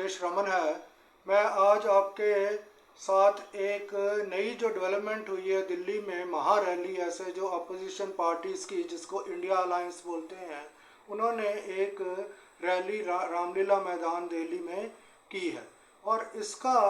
सुरेश रमन है। मैं आज आपके साथ एक नई जो डेवलपमेंट हुई है दिल्ली में महा रैली, ऐसे जो अपोजिशन पार्टीज़ की जिसको इंडिया अलायंस बोलते हैं, उन्होंने एक रैली रामलीला मैदान दिल्ली में की है। और इसका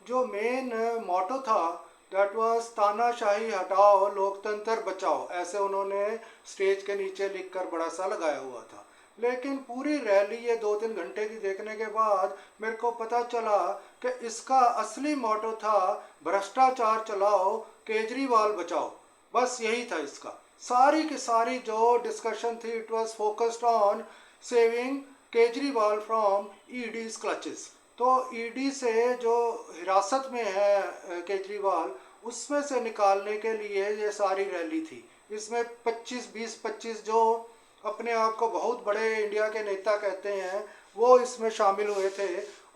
जो मेन मोटो था दैट वाज तानाशाही हटाओ लोकतंत्र बचाओ, ऐसे उन्होंने स्टेज के नीचे लिखकर बड़ा सा लगाया हुआ था। लेकिन पूरी रैली ये 2-3 घंटे की देखने के बाद मेरे को पता चला कि इसका असली मोटो था भ्रष्टाचार चलाओ केजरीवाल बचाओ। बस यही था इसका। सारी की सारी जो डिस्कशन थी it was focused on saving Kejriwal from ED's clutches. तो ईडी से जो हिरासत में है केजरीवाल, उसमें से निकालने के लिए ये सारी रैली थी। इसमें 25 जो अपने आप को बहुत बड़े इंडिया के नेता कहते हैं वो इसमें शामिल हुए थे।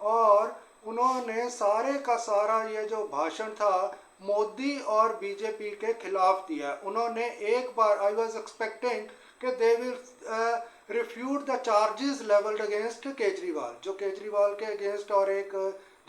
और उन्होंने सारे का सारा ये जो भाषण था मोदी और बीजेपी के खिलाफ दिया। उन्होंने एक बार आई वॉज एक्सपेक्टिंग कि they will refute the charges levelled against Kejriwal, जो केजरीवाल के अगेंस्ट, और एक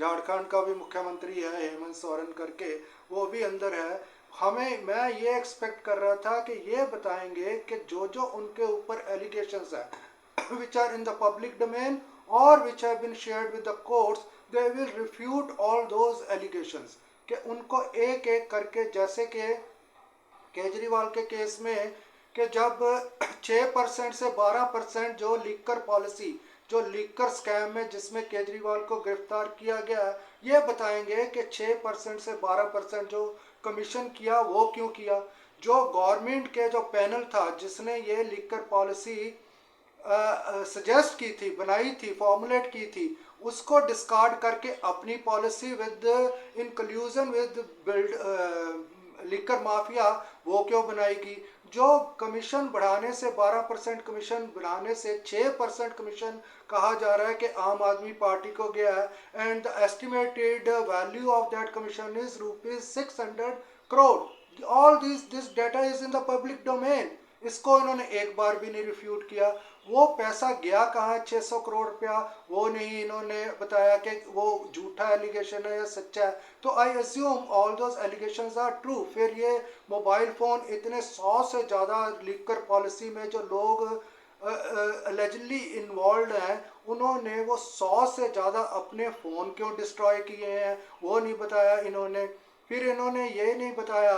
झारखंड का भी मुख्यमंत्री है हेमंत सोरेन करके, वो भी अंदर है। मैं ये एक्सपेक्ट कर रहा था कि ये बताएंगे कि जो जो उनके ऊपर एलिगेशंस है which are in the public domain और which have been shared with the courts, they will refute all those allegations, कि उनको एक एक करके, जैसे कि केजरीवाल के केस में कि जब 6% से 12% जो लीकर पॉलिसी, जो लीकर स्कैम में जिसमें केजरीवाल को गिरफ्तार किया गया, ये बताएंगे कि 6% से 12% जो कमीशन किया वो क्यों किया। जो गवर्नमेंट के जो पैनल था जिसने ये लीकर पॉलिसी सजेस्ट की थी, बनाई थी, फॉर्मुलेट की थी, उसको डिस्कार्ड करके अपनी policy with in कल्यूजन with build liquor mafia वो क्यों बनाएगी। जो कमीशन बढ़ाने से 12% कमीशन बढ़ाने से 6% कमीशन कहा जा रहा है कि आम आदमी पार्टी को गया है, and the estimated value of that commission is ₹600 crore. All this data is in the public domain. इसको इन्होंने एक बार भी नहीं रिफ्यूट किया। वो पैसा गया कहाँ, 600 करोड़ रुपया, वो नहीं इन्होंने बताया कि वो झूठा एलिगेशन है या सच्चा है। तो I assume all those allegations are true. फिर ये मोबाइल फ़ोन इतने 100 से ज़्यादा लीकर पॉलिसी में जो लोग अलेजली इन्वॉल्व हैं, उन्होंने वो 100 से ज़्यादा अपने फ़ोन क्यों डिस्ट्रॉय किए हैं वो नहीं बताया इन्होंने। फिर इन्होंने ये नहीं बताया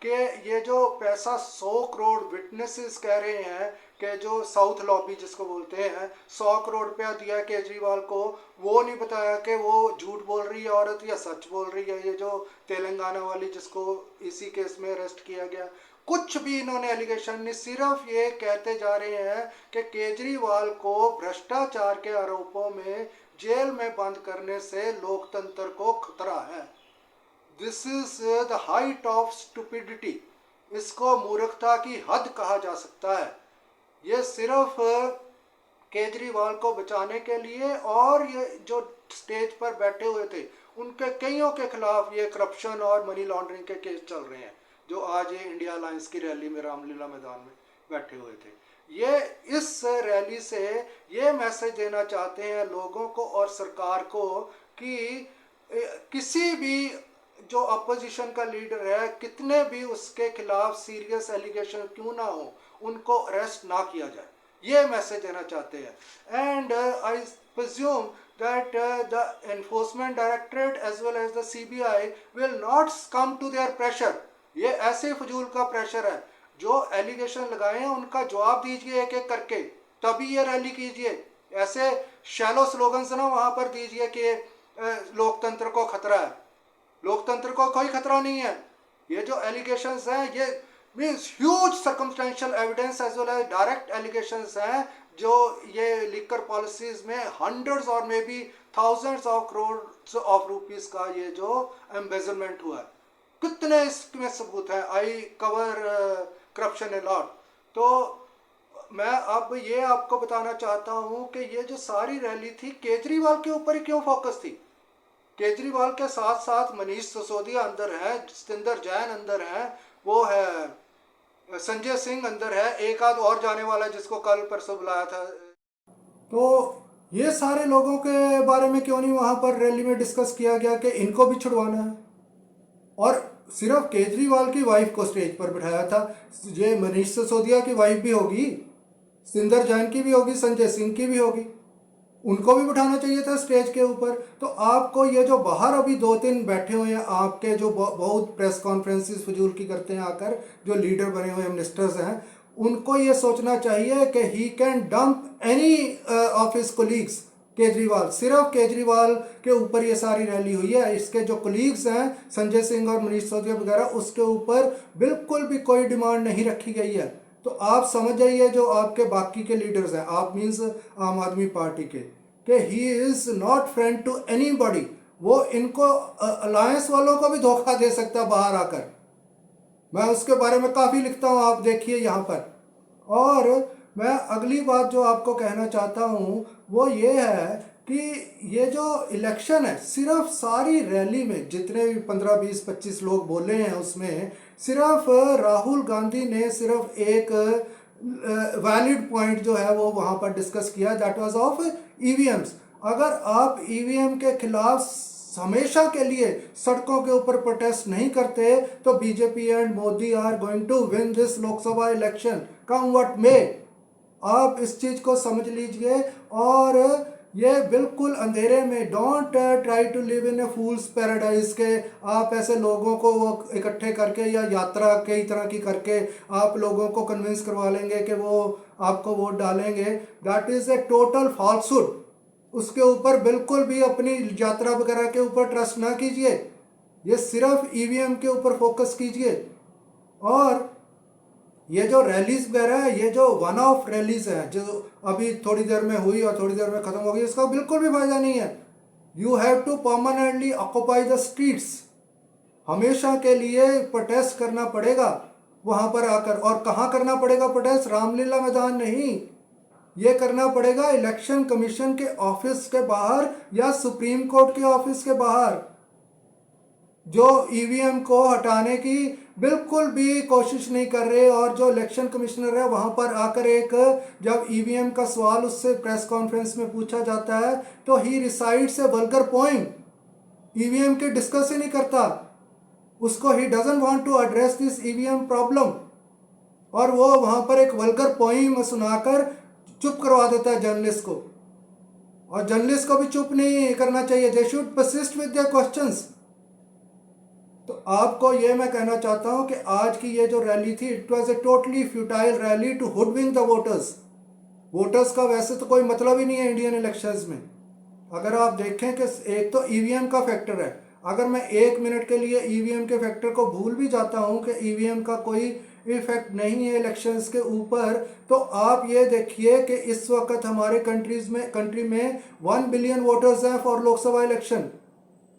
कि ये जो पैसा 100 करोड़ विटनेसेस कह रहे हैं कि जो साउथ लॉबी जिसको बोलते हैं 100 करोड़ रुपया दिया केजरीवाल को, वो नहीं बताया कि वो झूठ बोल रही है औरत या सच बोल रही है, ये जो तेलंगाना वाली जिसको इसी केस में अरेस्ट किया गया। कुछ भी इन्होंने एलिगेशन नहीं, सिर्फ ये कहते जा रहे हैं कि केजरीवाल को भ्रष्टाचार के आरोपों में जेल में बंद करने से लोकतंत्र को खतरा है। This is the height of stupidity. इसको मूर्खता की हद कहा जा सकता है। ये सिर्फ केजरीवाल को बचाने के लिए, और ये जो स्टेज पर बैठे हुए थे उनके कईयों के खिलाफ ये करप्शन और मनी लॉन्ड्रिंग के केस चल रहे हैं, जो आज ये इंडिया अलायंस की रैली में रामलीला मैदान में बैठे हुए थे। ये इस रैली से ये मैसेज देना चाहते हैं लोगों को और सरकार को कि किसी भी जो अपोजिशन का लीडर है, कितने भी उसके खिलाफ सीरियस एलिगेशन क्यों ना हो, उनको अरेस्ट ना किया जाए, ये मैसेज देना चाहते हैं। And I presume that the enforcement directorate as well as the CBI will not come to their pressure। ये ऐसे फजूल का प्रेशर है। जो एलिगेशन लगाए हैं उनका जवाब दीजिए एक एक करके, तभी ये रैली कीजिए। ऐसे शैलो स्लोगन्स ना वहाँ पर दीजिए कि लोकतंत्र को खतरा है। लोकतंत्र को कोई खतरा नहीं है। ये जो एलिगेशंस हैं ये means huge circumstantial evidence as well as direct allegations हैं, जो ये लीकर पॉलिसीज में हंड्रेड्स और may be thousands of crore of rupees का ये जो एम्बेजलमेंट हुआ है, कितने इसमें सबूत हैं। I cover corruption a lot. तो मैं अब ये आपको बताना चाहता हूँ कि ये जो सारी रैली थी केजरीवाल के ऊपर ही क्यों फोकस थी। केजरीवाल के साथ साथ मनीष सिसोदिया अंदर है, जितेंद्र जैन अंदर है, वो है संजय सिंह अंदर है, एक आध और जाने वाला जिसको कल परसों बुलाया था। तो ये सारे लोगों के बारे में क्यों नहीं वहाँ पर रैली में डिस्कस किया गया कि इनको भी छुड़वाना है? और सिर्फ केजरीवाल की वाइफ को स्टेज पर बिठाया था। ये मनीष सिसोदिया की वाइफ भी होगी, सिंदर जैन की भी होगी, संजय सिंह की भी होगी, उनको भी बिठाना चाहिए था स्टेज के ऊपर। तो आपको ये जो बाहर अभी 2-3 बैठे हुए हैं आपके, जो बहुत प्रेस कॉन्फ्रेंसेस फजूल की करते हैं आकर, जो लीडर बने हुए मिनिस्टर्स हैं, उनको ये सोचना चाहिए कि he can dump any of his colleagues. Kejriwal, सिर्फ केजरीवाल के ऊपर ये सारी रैली हुई है, इसके जो कोलीग्स हैं संजय सिंह और मनीष सिसोदिया वगैरह, उसके ऊपर बिल्कुल भी कोई डिमांड नहीं रखी गई है। तो आप समझ जाइए जो आपके बाकी के लीडर्स हैं, आप मीन्स आम आदमी पार्टी के, कि he is not friend to anybody. वो इनको अलायंस वालों को भी धोखा दे सकता है बाहर आकर। मैं उसके बारे में काफ़ी लिखता हूँ, आप देखिए यहाँ पर। और मैं अगली बात जो आपको कहना चाहता हूँ वो ये है कि ये जो इलेक्शन है, सिर्फ सारी रैली में जितने भी 15, 20, 25 लोग बोले हैं, उसमें सिर्फ राहुल गांधी ने सिर्फ एक वैलिड पॉइंट जो है वो वहाँ पर डिस्कस किया, दैट वाज ऑफ ईवीएम्स। अगर आप ईवीएम के खिलाफ हमेशा के लिए सड़कों के ऊपर प्रोटेस्ट नहीं करते तो BJP and Modi are going to win this Lok Sabha election come what may. आप इस चीज़ को समझ लीजिए। और ये बिल्कुल अंधेरे में, don't try to live in a fool's paradise के आप ऐसे लोगों को वो इकट्ठे करके या यात्रा कई तरह की करके आप लोगों को कन्विंस करवा लेंगे कि वो आपको वोट डालेंगे। That is a total falsehood. उसके ऊपर बिल्कुल भी अपनी यात्रा वगैरह के ऊपर ट्रस्ट ना कीजिए, ये सिर्फ ईवीएम के ऊपर फोकस कीजिए। और ये जो रैलीज वगैरह है, ये जो वन ऑफ रैलीज है जो अभी थोड़ी देर में हुई और थोड़ी देर में ख़त्म हो गई, इसका बिल्कुल भी फायदा नहीं है। You have to permanently occupy the streets. हमेशा के लिए प्रोटेस्ट करना पड़ेगा वहाँ पर आकर। और कहाँ करना पड़ेगा प्रोटेस्ट? रामलीला मैदान नहीं, ये करना पड़ेगा इलेक्शन कमीशन के ऑफिस के बाहर या सुप्रीम कोर्ट के ऑफिस के बाहर, जो ईवीएम को हटाने की बिल्कुल भी कोशिश नहीं कर रहे। और जो इलेक्शन कमिश्नर है वहाँ पर आकर एक, जब ईवीएम का सवाल उससे प्रेस कॉन्फ्रेंस में पूछा जाता है तो he recites a vulgar poem. EVM की डिस्कस ही नहीं करता, उसको he doesn't want to address this EVM problem. और वो वहाँ पर एक वल्गर पोएम सुनाकर चुप करवा देता है जर्नलिस्ट को। और जर्नलिस्ट को भी चुप नहीं करना चाहिए, they should persist with their questions. तो आपको ये मैं कहना चाहता हूँ कि आज की ये जो रैली थी, it was a totally futile rally to hoodwink the voters. Voters का वैसे तो कोई मतलब ही नहीं है इंडियन इलेक्शंस में। अगर आप देखें कि एक तो ईवीएम का फैक्टर है, अगर मैं 1 मिनट के लिए ईवीएम के फैक्टर को भूल भी जाता हूँ कि ईवीएम का कोई इफेक्ट नहीं है इलेक्शंस के ऊपर, तो आप ये देखिए कि इस वक्त हमारे कंट्री में 1 बिलियन वोटर्स हैं for Lok Sabha election.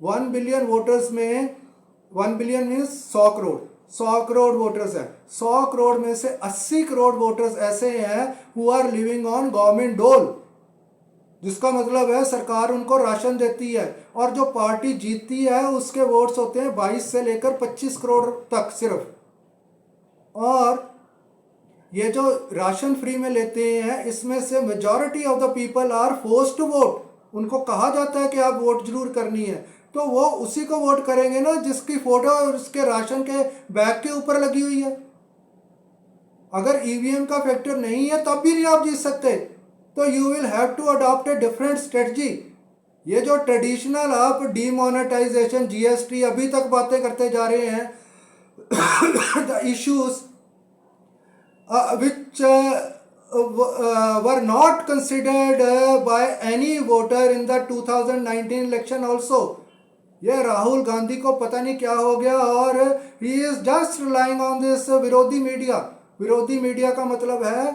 1 billion voters में 1 billion means 100 crore, 100 crore voters हैं। 100 करोड़ में से 80 करोड़ वोटर्स ऐसे हैं who are living on government dole, जिसका मतलब है सरकार उनको राशन देती है। और जो पार्टी जीतती है उसके वोट्स होते हैं 22 से लेकर 25 करोड़ तक सिर्फ। और ये जो राशन फ्री में लेते हैं, इसमें से majority of the people are forced to vote. उनको कहा जाता है कि आप वोट जरूर करनी है, तो वो उसी को वोट करेंगे ना जिसकी फोटो उसके राशन के बैग के ऊपर लगी हुई है। अगर ईवीएम का फैक्टर नहीं है तब भी नहीं आप जीत सकते, तो you will have to adopt a different strategy. ये जो ट्रेडिशनल आप डीमोनेटाइजेशन, जीएसटी अभी तक बातें करते जा रहे हैं, the issues which were not considered by any voter in the 2019 election also। ये राहुल गांधी को पता नहीं क्या हो गया और he is just relying on this विरोधी मीडिया। विरोधी मीडिया का मतलब है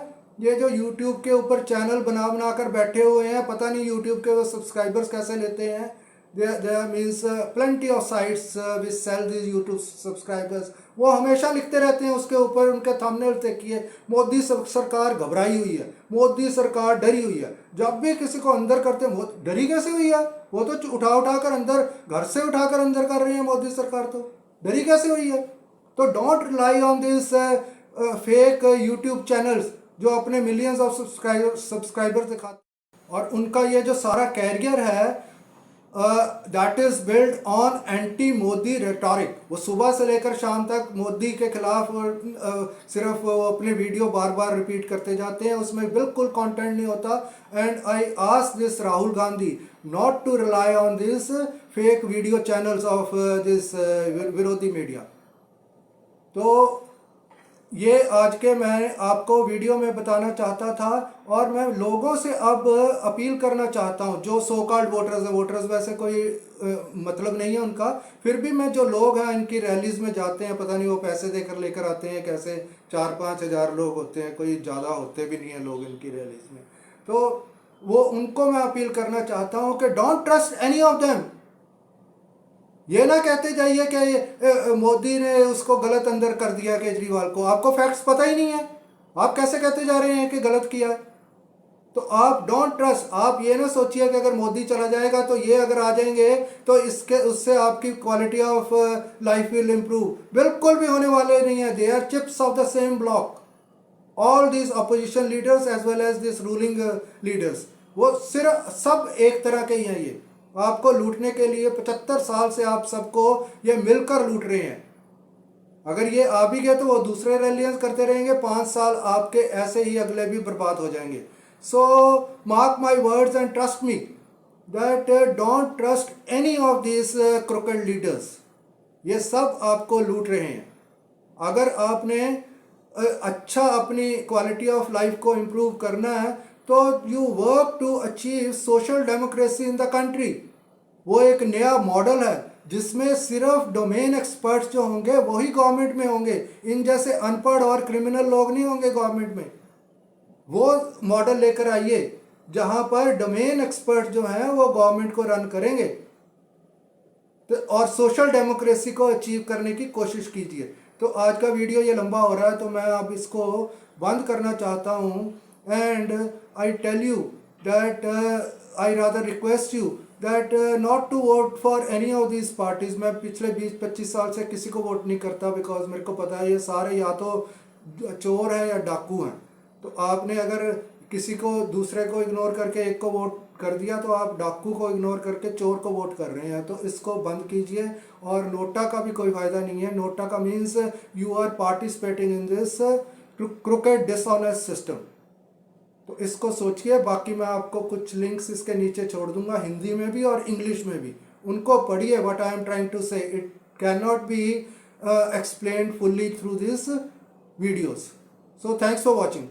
ये जो YouTube के ऊपर चैनल बना कर बैठे हुए हैं, पता नहीं YouTube के वो सब्सक्राइबर्स कैसे लेते हैं। there means plenty of sites which sell these YouTube subscribers। वो हमेशा लिखते रहते हैं उसके ऊपर, उनके थंबनेल देखिए, मोदी सरकार घबराई हुई है, मोदी सरकार डरी हुई है। जब भी किसी को अंदर करते हैं, वो डरी कैसे हुई है? वो तो उठा कर अंदर, घर से उठाकर अंदर कर रही है मोदी सरकार, तो डरी कैसे हुई है? तो don't rely on this fake YouTube channels जो अपने मिलियंस ऑफ सब्सक्राइबर्स दिखाते। और उनका ये जो सारा कैरियर है that is build on anti Modi rhetoric. वो सुबह से लेकर शाम तक मोदी के खिलाफ सिर्फ वो अपने वीडियो बार बार रिपीट करते जाते हैं, उसमें बिल्कुल कंटेंट नहीं होता। And I ask this Rahul Gandhi not to rely on this fake video channels of this विरोधी मीडिया। तो ये आज के मैं आपको वीडियो में बताना चाहता था, और मैं लोगों से अब अपील करना चाहता हूँ, जो सो कॉल्ड वोटर्स हैं, वोटर्स वैसे कोई मतलब नहीं है उनका, फिर भी मैं जो लोग हैं इनकी रैलीज में जाते हैं, पता नहीं वो पैसे देकर लेकर आते हैं कैसे, 4-5 हज़ार लोग होते हैं, कोई ज़्यादा होते भी नहीं है लोग इनकी रैलीज में, तो वो उनको मैं अपील करना चाहता हूँ कि don't trust any of them. ये ना कहते जाइए कि मोदी ने उसको गलत अंदर कर दिया केजरीवाल को, आपको फैक्ट्स पता ही नहीं है, आप कैसे कहते जा रहे हैं कि गलत किया है। तो आप डोंट ट्रस्ट, आप ये ना सोचिए कि अगर मोदी चला जाएगा तो ये अगर आ जाएंगे तो इसके उससे आपकी quality of life will improve, बिल्कुल भी होने वाले नहीं है। They are chips of the same block, all these opposition leaders as well as this ruling leaders, वो सिर्फ सब एक तरह के ही हैं। ये आपको लूटने के लिए 75 साल से आप सबको ये मिलकर लूट रहे हैं। अगर ये आ भी गए तो वो दूसरे रैलियां करते रहेंगे, 5 साल आपके ऐसे ही अगले भी बर्बाद हो जाएंगे। So mark my words and trust me that don't trust any of this crooked leaders, ये सब आपको लूट रहे हैं। अगर आपने अच्छा अपनी क्वालिटी ऑफ लाइफ को इम्प्रूव करना है तो you work to achieve social democracy in the country. वो एक नया मॉडल है जिसमें सिर्फ डोमेन एक्सपर्ट्स जो होंगे वही गवर्नमेंट में होंगे, इन जैसे अनपढ़ और क्रिमिनल लोग नहीं होंगे गवर्नमेंट में। वो मॉडल लेकर आइए जहां पर डोमेन एक्सपर्ट जो हैं वो गवर्नमेंट को रन करेंगे, तो और सोशल डेमोक्रेसी को अचीव करने की कोशिश कीजिए। तो आज का वीडियो ये लंबा हो रहा है तो मैं अब इसको बंद करना चाहता हूँ। And I tell you that I rather request you that not to vote for any of this parties. मैं पिछले 20-25 साल से किसी को वोट नहीं करता, बिकॉज मेरे को पता है ये सारे या तो चोर हैं या डाकू हैं। तो आपने अगर किसी को दूसरे को इग्नोर करके एक को वोट कर दिया तो आप डाकू को इग्नोर करके चोर को वोट कर रहे हैं। तो इसको बंद कीजिए। और नोटा का भी कोई फ़ायदा नहीं है। नोटा का means you are participating in this crooked dishonest system. तो इसको सोचिए। बाकी मैं आपको कुछ लिंक्स इसके नीचे छोड़ दूंगा, हिंदी में भी और इंग्लिश में भी, उनको पढ़िए। What I am trying to say, it can not be explained fully through this videos. So thanks for watching.